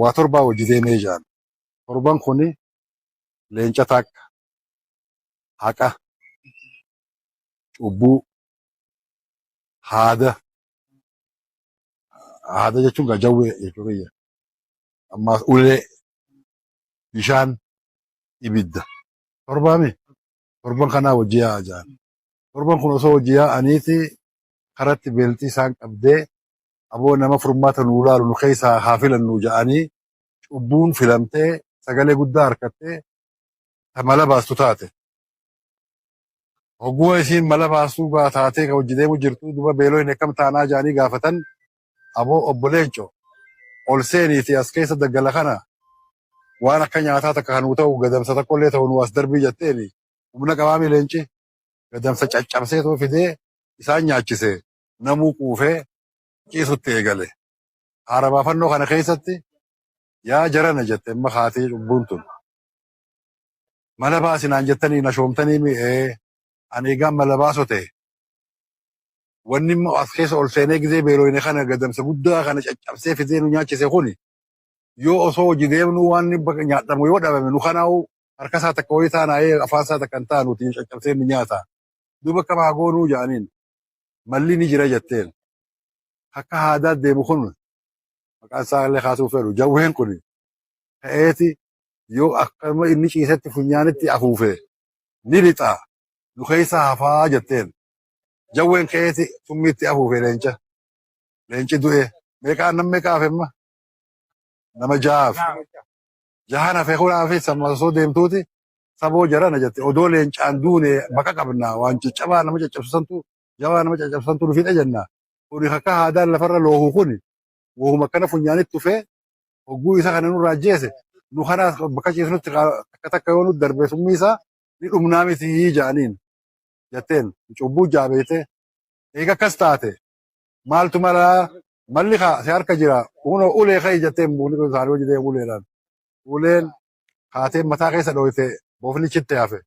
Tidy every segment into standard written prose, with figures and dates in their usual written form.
waa torbaa hojii deemee jaan. Torban kuni leenca takka, haqa, cubbuu, haada. Haada jechuun gaa jawwee jechuudha. Ammaas ulee, bishaan, ibidda. Torbaami torban kanaa hojii yaa jaan. Torban kun osoo hojii yaa'aniiti karatti beeltii isaan qabdee aboo nama furmaata nuu laalu nu keessaa haa filannu ja'anii cubbuun filamtee sagalee guddaa harkattee ta mala baastu taate. Hogguma isiin mala baastuu taatee ka hojii deemu jirtu duba beeloo hin akkam taanaa ja'anii gaafatan aboo obbo Leenco ol seeniiti as keessa daggala kana waan akka nyaataa takka kanuu ta'u gadamsa tokkollee ta'u nu as darbii jetteeni humna qabaami leenci gadamsa caccabsee too fidee isaan nyaachise namuu quufee ciisutti eegale. Haara baafannoo kana keessatti yaa jarana jette amma haatee cubbuun tun. Mala baasinaan jettanii na shoomtanii mi'ee ani egaan mala baasote. Wanni immoo as keessa ol seenee gizee beelooyne kana gadamsa guddaa kana caccabsee fidee nu nyaachise kuni yoo osoo hojii deemnu waan nyaadhamu yoo dhabame nu kanaa'u harka isaa takka wayii taanaa'ee afaan isaa takka hin taanuti caccabsee nu nyaata. Duba akka maa goonuu ja'aniin malli ni jira jetteen. Akka aadaa deemu kun maqaan isaa illee kaasuu fedhu jawween kun ta'eeti yoo akkama inni ciisetti funyaanitti afuufe ni lixa nu keessaa hafaa jetteen. Jawween ka'eeti summiitti afuufe leenca. Leenci du'e meeqaan nam meeqaa hafemma nama jahaaf. Jahaan hafee kunaafi samma osoo deemtuuti saboo jarana jette odoo leencaan duune baqa qabna waan caccabaa nama caccabsantu jawaa nama caccabsantu nu fixa jenna. Kuni akka aadaan lafarra loohu kuni wohuma akkana funyaanitti dhufee hogguu isa kana nurraa ajjeese nu kanaas bakka ciisnutti takka takka yoo nutti darbe summii isaa ni dhumnaa miti ja'aniin jetteen cubbuu jaabeete eega akkas taate maaltu mala malli si harka jira kuno ulee kai jetteen buuni kun isaanii hojii deemu uleedhaan uleen kaatee mataa keessa dhoyte boofni chitte hafe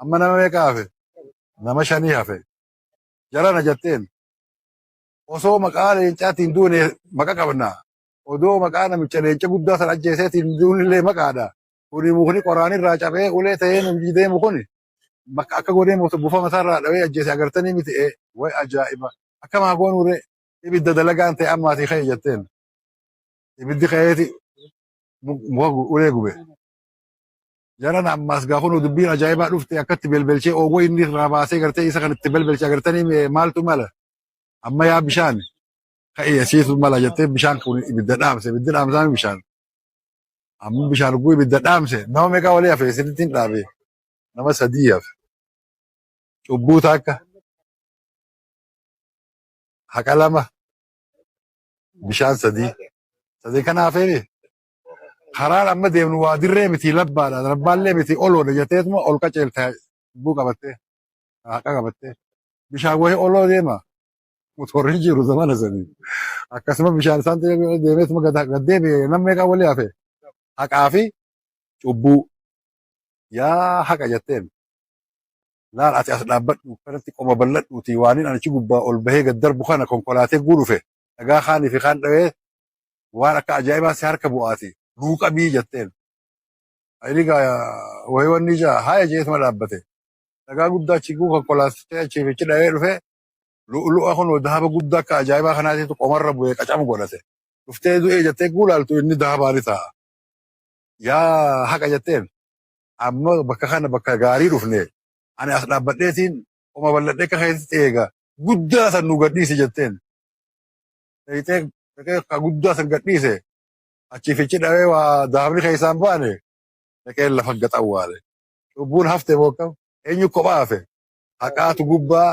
amma nama meeqa hafe nama 5 hafe jarana jetteen osoo maqaa leencaatiin duune maqa qabna. Odoo maqaa namicha leenca guddaa sana ajjeeseetiin duunillee maqaadha. Kuni mukni qoraan irraa cabee ulee ta'ee nu deemu kuni akka godhee bufa mataarraa dhawee ajjeese agartanii miti way ajaa'iba. Akka maa goonuure ibidda dalagaan ta'e ammaatii ka'e jetteen. Ibiddi ka'eeti ulee gube. Jaran ammaas gaafa nu dubbiin ajaa'ibaa dhufte akkatti belbelchee oogoo inni irraa baasee gartee isa kanatti belbelchee agartanii maaltu mala. Amma yaa bishaan ka'ee asiitu mala jettee bishaan kun ibidda dhaamse ibidda dhaamsaan bishaan. Amma bishaan guu ibidda dhaamse nama meeqa walii hafe sirriittiin dhaabe nama 3 hafe. Cubbuu takka haqa 2 bishaan 3 kana hafeemi. Karaan amma deemnu waa dirree miti labbaadha labbaallee miti oloodha jetteetuma ol qaceelta cubbuu qabattee haqa qabattee bishaan wayii oloo deema. Motorri jiru zamana sanii. Akkasuma bishaan isaan deemeetuma gaddeebi'e namni meeqa walii hafe. Haqaa fi cubbuu. Yaa haqa jetteen. Laal ati as dhaabbadhu kanatti qoma bal'adhuuti waaniin anichi gubbaa ol bahee gad darbu kana konkolaatee guudhufe. Dhagaa kaanii fi kaan dhawee waan akka ajaa'ibaa si harka bu'aati. Luuqa bii jetteen. Ayiligaa wayii wanni ijaa haaya jeetuma dhaabbate. Dhagaa guddaa achi guu konkolaatee achiif ichi dhawee dhufe. Lu'ulu'a kun dahaba guddaa akka ajaa'ibaa kanaatiitu qomarra bu'ee qacamu godhate. Dhuftee du'ee jettee guulaaltu inni dahabaani ta'a. Yaa haqa jetteen amma bakka kana bakka gaarii dhufne ani as dhaabbadheetiin qoma bal'adhee akka keessatti eega guddaa san nu gadhiisi jetteen. Dhaqee akka guddaa san gadhiise achiif ichi dhawee waa dahabni keessaan baane dhaqee lafa gaxawwaale. Cubbuun hafte bokkam eenyu kophaa hafe haqaatu gubbaa